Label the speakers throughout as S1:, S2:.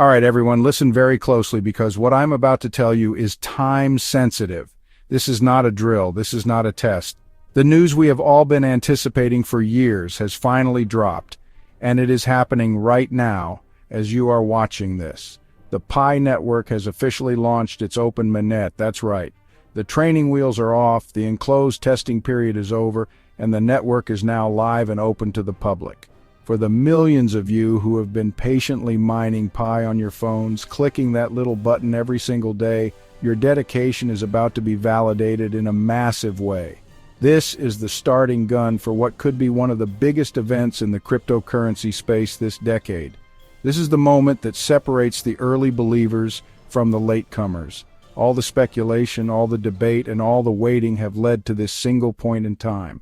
S1: All right, everyone, listen very closely because what I'm about to tell you is time sensitive. This is not a drill. This is not a test. The news we have all been anticipating for years has finally dropped, and it is happening right now as you are watching this. The Pi network has officially launched its Open Mainnet. That's right. The training wheels are off, the enclosed testing period is over, and the network is now live and open to the public. For the millions of you who have been patiently mining Pi on your phones, clicking that little button every single day, your dedication is about to be validated in a massive way. This is the starting gun for what could be one of the biggest events in the cryptocurrency space this decade. This is the moment that separates the early believers from the latecomers. All the speculation, all the debate, and all the waiting have led to this single point in time.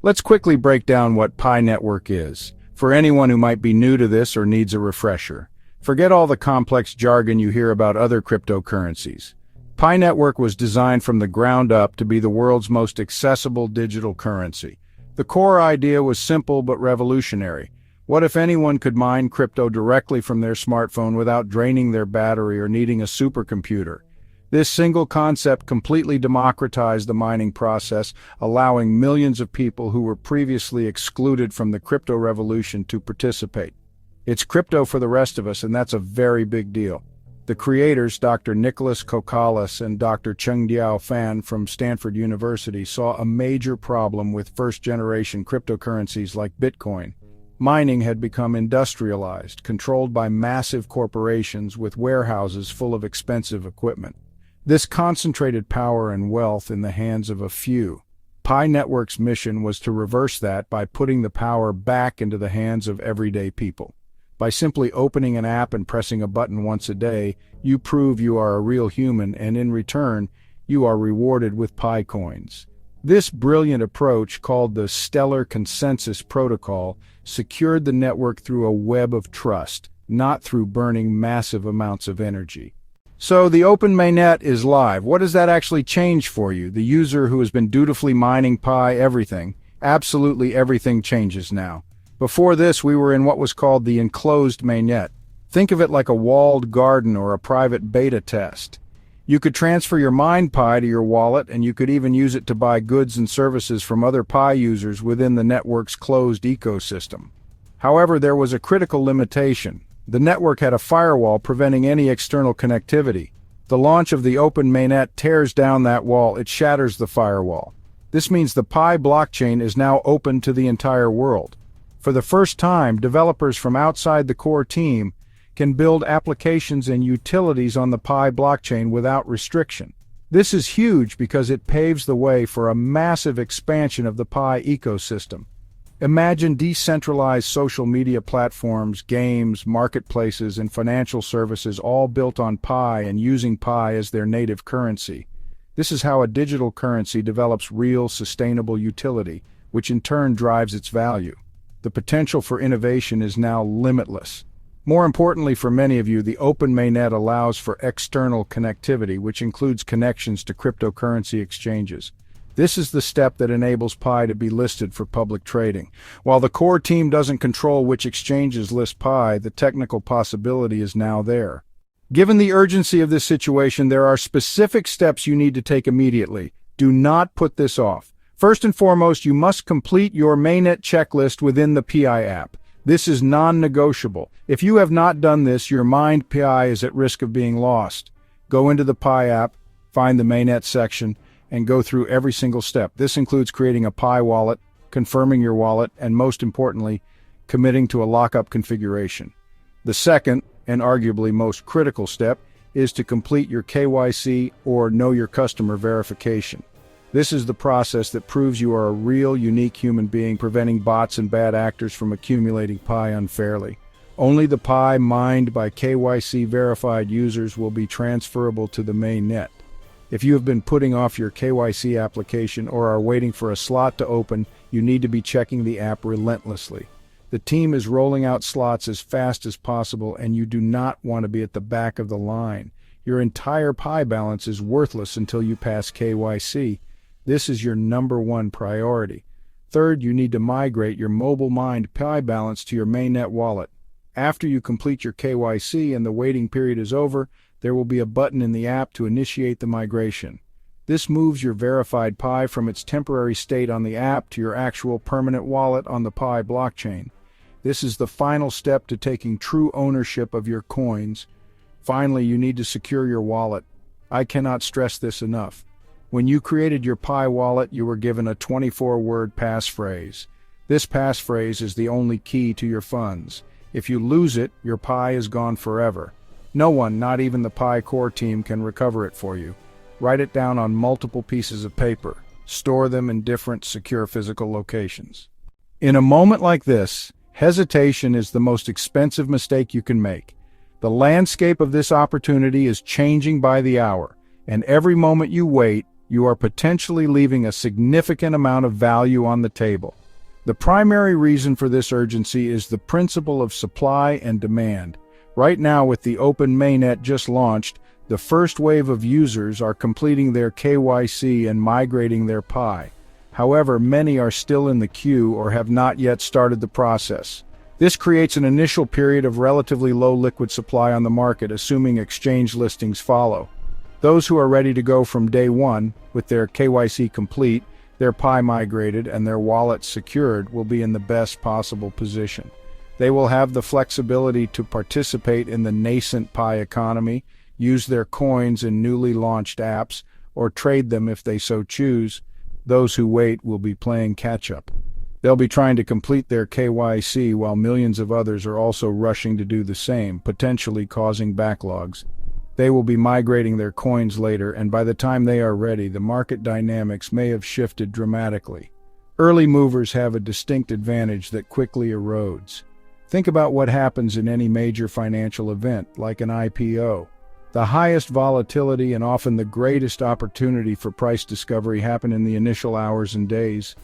S1: Let's quickly break down what Pi Network is, for anyone who might be new to this or needs a refresher. Forget all the complex jargon you hear about other cryptocurrencies. Pi Network was designed from the ground up to be the world's most accessible digital currency. The core idea was simple but revolutionary. What if anyone could mine crypto directly from their smartphone without draining their battery or needing a supercomputer? This single concept completely democratized the mining process, allowing millions of people who were previously excluded from the crypto revolution to participate. It's crypto for the rest of us, and that's a very big deal. The creators, Dr. Nicholas Kokalas and Dr. Chengdiao Fan from Stanford University, saw a major problem with first-generation cryptocurrencies like Bitcoin. Mining had become industrialized, controlled by massive corporations with warehouses full of expensive equipment. This concentrated power and wealth in the hands of a few. Pi Network's mission was to reverse that by putting the power back into the hands of everyday people. By simply opening an app and pressing a button once a day, you prove you are a real human, and in return, you are rewarded with Pi coins. This brilliant approach, called the Stellar Consensus Protocol, secured the network through a web of trust, not through burning massive amounts of energy. So the Open Mainnet is live. What does that actually change for you? The user who has been dutifully mining Pi, everything, absolutely everything changes now. Before this, we were in what was called the enclosed mainnet. Think of it like a walled garden or a private beta test. You could transfer your mined Pi to your wallet, and you could even use it to buy goods and services from other Pi users within the network's closed ecosystem. However, there was a critical limitation. The network had a firewall preventing any external connectivity. The launch of the Open Mainnet tears down that wall. It shatters the firewall. This means the Pi blockchain is now open to the entire world. For the first time, developers from outside the core team can build applications and utilities on the Pi blockchain without restriction. This is huge because it paves the way for a massive expansion of the Pi ecosystem. Imagine decentralized social media platforms, games, marketplaces, and financial services all built on Pi and using Pi as their native currency. This is how a digital currency develops real, sustainable utility, which in turn drives its value. The potential for innovation is now limitless. More importantly for many of you, the Open Mainnet allows for external connectivity, which includes connections to cryptocurrency exchanges. This is the step that enables Pi to be listed for public trading. While the core team doesn't control which exchanges list Pi, the technical possibility is now there. Given the urgency of this situation, there are specific steps you need to take immediately. Do not put this off. First and foremost, you must complete your Mainnet checklist within the Pi app. This is non-negotiable. If you have not done this, your mined Pi is at risk of being lost. Go into the Pi app, find the Mainnet section, and go through every single step. This includes creating a Pi wallet, confirming your wallet, and most importantly, committing to a lockup configuration. The second, and arguably most critical step, is to complete your KYC or Know Your Customer verification. This is the process that proves you are a real, unique human being, preventing bots and bad actors from accumulating Pi unfairly. Only the Pi mined by KYC verified users will be transferable to the mainnet. If you have been putting off your KYC application or are waiting for a slot to open, you need to be checking the app relentlessly. The team is rolling out slots as fast as possible, and you do not want to be at the back of the line. Your entire Pi balance is worthless until you pass KYC. This is your #1 priority. Third, you need to migrate your mobile mined Pi balance to your mainnet wallet. After you complete your KYC and the waiting period is over, there will be a button in the app to initiate the migration. This moves your verified Pi from its temporary state on the app to your actual permanent wallet on the Pi blockchain. This is the final step to taking true ownership of your coins. Finally, you need to secure your wallet. I cannot stress this enough. When you created your Pi wallet, you were given a 24-word passphrase. This passphrase is the only key to your funds. If you lose it, your Pi is gone forever. No one, not even the Pi core team, can recover it for you. Write it down on multiple pieces of paper. Store them in different secure physical locations. In a moment like this, hesitation is the most expensive mistake you can make. The landscape of this opportunity is changing by the hour, and every moment you wait, you are potentially leaving a significant amount of value on the table. The primary reason for this urgency is the principle of supply and demand. Right now, with the Open Mainnet just launched, the first wave of users are completing their KYC and migrating their Pi. However, many are still in the queue or have not yet started the process. This creates an initial period of relatively low liquid supply on the market, assuming exchange listings follow. Those who are ready to go from day one, with their KYC complete, their Pi migrated, and their wallets secured, will be in the best possible position. They will have the flexibility to participate in the nascent Pi economy, use their coins in newly launched apps, or trade them if they so choose. Those who wait will be playing catch-up. They'll be trying to complete their KYC while millions of others are also rushing to do the same, potentially causing backlogs. They will be migrating their coins later, and by the time they are ready, the market dynamics may have shifted dramatically. Early movers have a distinct advantage that quickly erodes. Think about what happens in any major financial event, like an IPO. The highest volatility and often the greatest opportunity for price discovery happen in the initial hours and days.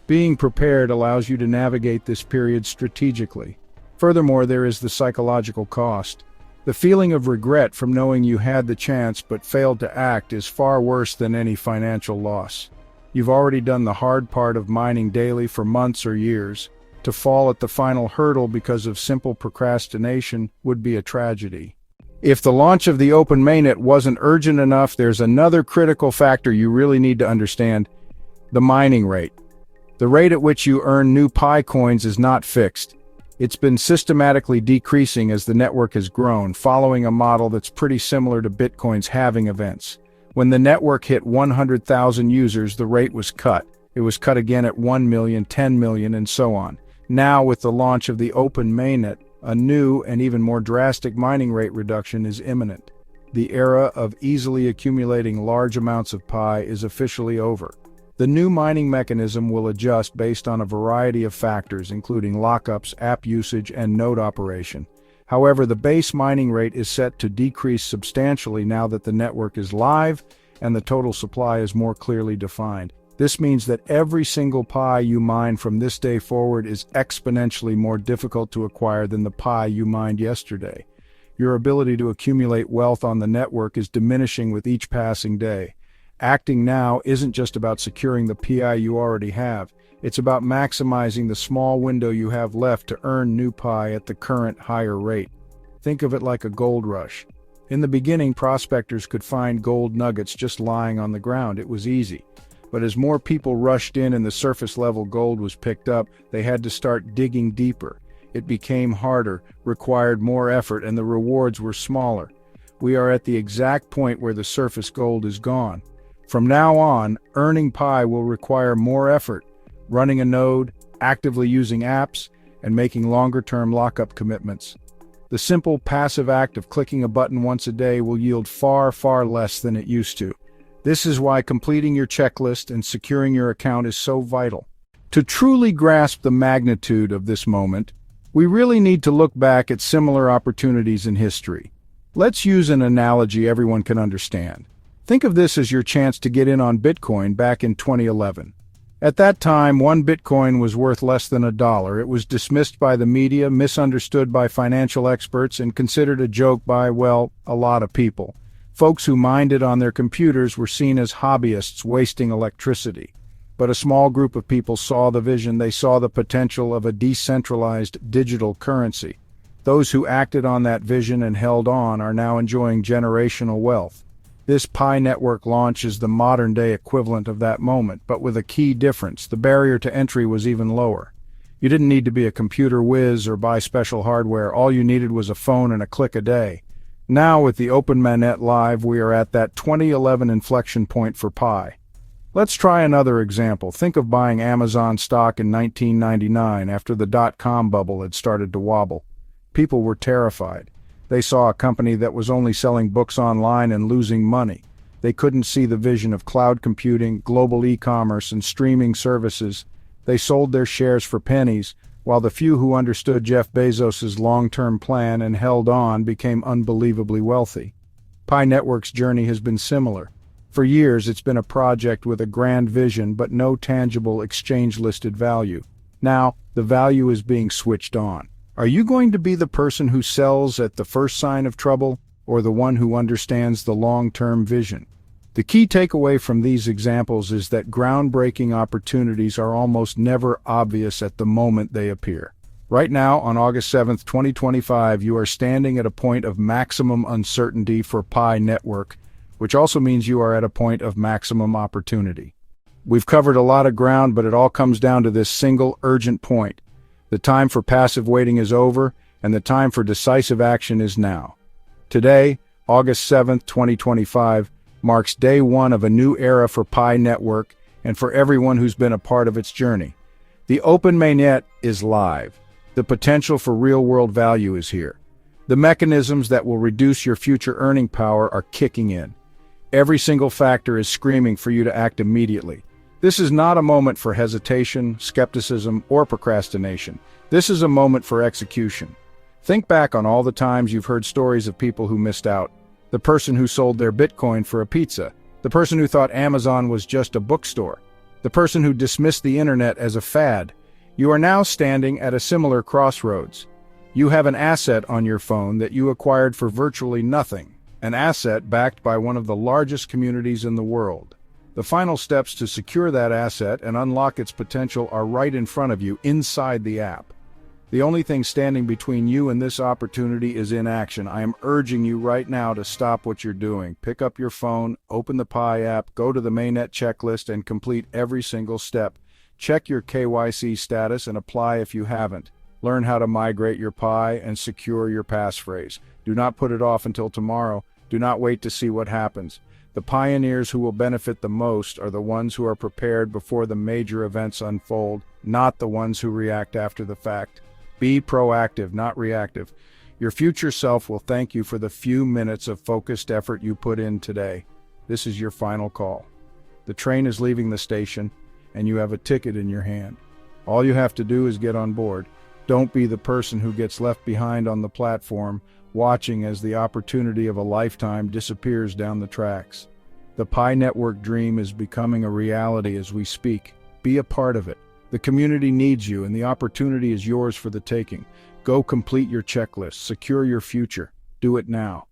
S1: Being prepared allows you to navigate this period strategically. Furthermore, there is the psychological cost. The feeling of regret from knowing you had the chance but failed to act is far worse than any financial loss. You've already done the hard part of mining daily for months or years. To fall at the final hurdle because of simple procrastination would be a tragedy. If the launch of the Open Mainnet wasn't urgent enough, there's another critical factor you really need to understand: the mining rate. The rate at which you earn new Pi coins is not fixed. It's been systematically decreasing as the network has grown, following a model that's pretty similar to Bitcoin's halving events. When the network hit 100,000 users, the rate was cut. It was cut again at 1 million, 10 million, and so on. Now, with the launch of the Open Mainnet, a new and even more drastic mining rate reduction is imminent. The era of easily accumulating large amounts of Pi is officially over. The new mining mechanism will adjust based on a variety of factors, including lockups, app usage, and node operation. However, the base mining rate is set to decrease substantially now that the network is live and the total supply is more clearly defined. This means that every single Pi you mine from this day forward is exponentially more difficult to acquire than the Pi you mined yesterday. Your ability to accumulate wealth on the network is diminishing with each passing day. Acting now isn't just about securing the Pi you already have. It's about maximizing the small window you have left to earn new Pi at the current higher rate. Think of it like a gold rush. In the beginning, prospectors could find gold nuggets just lying on the ground. It was easy. But as more people rushed in and the surface-level gold was picked up, they had to start digging deeper. It became harder, required more effort, and the rewards were smaller. We are at the exact point where the surface gold is gone. From now on, earning Pi will require more effort, running a node, actively using apps, and making longer-term lockup commitments. The simple passive act of clicking a button once a day will yield far, far less than it used to. This is why completing your checklist and securing your account is so vital. To truly grasp the magnitude of this moment, we really need to look back at similar opportunities in history. Let's use an analogy everyone can understand. Think of this as your chance to get in on Bitcoin back in 2011. At that time, one Bitcoin was worth less than $1. It was dismissed by the media, misunderstood by financial experts, and considered a joke by, well, a lot of people. Folks who mined it on their computers were seen as hobbyists wasting electricity. But a small group of people saw the vision. They saw the potential of a decentralized digital currency. Those who acted on that vision and held on are now enjoying generational wealth. This Pi network launch is the modern-day equivalent of that moment, but with a key difference: the barrier to entry was even lower. You didn't need to be a computer whiz or buy special hardware. All you needed was a phone and a click a day. Now, with the Open Mainnet Live, we are at that 2011 inflection point for Pi. Let's try another example. Think of buying Amazon stock in 1999 after the dot-com bubble had started to wobble. People were terrified. They saw a company that was only selling books online and losing money. They couldn't see the vision of cloud computing, global e-commerce, and streaming services. They sold their shares for pennies, while the few who understood Jeff Bezos's long-term plan and held on became unbelievably wealthy. Pi Network's journey has been similar. For years, it's been a project with a grand vision but no tangible exchange-listed value. Now, the value is being switched on. Are you going to be the person who sells at the first sign of trouble, or the one who understands the long-term vision? The key takeaway from these examples is that groundbreaking opportunities are almost never obvious at the moment they appear. Right now, on August 7, 2025, you are standing at a point of maximum uncertainty for Pi Network, which also means you are at a point of maximum opportunity. We've covered a lot of ground, but it all comes down to this single urgent point. The time for passive waiting is over, and the time for decisive action is now. Today, August 7, 2025, marks day one of a new era for Pi Network and for everyone who's been a part of its journey. The Open Mainnet is live. The potential for real-world value is here. The mechanisms that will reduce your future earning power are kicking in. Every single factor is screaming for you to act immediately. This is not a moment for hesitation, skepticism, or procrastination. This is a moment for execution. Think back on all the times you've heard stories of people who missed out. The person who sold their Bitcoin for a pizza. The person who thought Amazon was just a bookstore. The person who dismissed the internet as a fad. You are now standing at a similar crossroads. You have an asset on your phone that you acquired for virtually nothing. An asset backed by one of the largest communities in the world. The final steps to secure that asset and unlock its potential are right in front of you, inside the app. The only thing standing between you and this opportunity is inaction. I am urging you right now to stop what you're doing. Pick up your phone, open the Pi app, go to the Mainnet checklist, and complete every single step. Check your KYC status and apply if you haven't. Learn how to migrate your Pi and secure your passphrase. Do not put it off until tomorrow. Do not wait to see what happens. The pioneers who will benefit the most are the ones who are prepared before the major events unfold, not the ones who react after the fact. Be proactive, not reactive. Your future self will thank you for the few minutes of focused effort you put in today. This is your final call. The train is leaving the station, and you have a ticket in your hand. All you have to do is get on board. Don't be the person who gets left behind on the platform, watching as the opportunity of a lifetime disappears down the tracks. The Pi Network dream is becoming a reality as we speak. Be a part of it. The community needs you, and the opportunity is yours for the taking. Go complete your checklist. Secure your future. Do it now.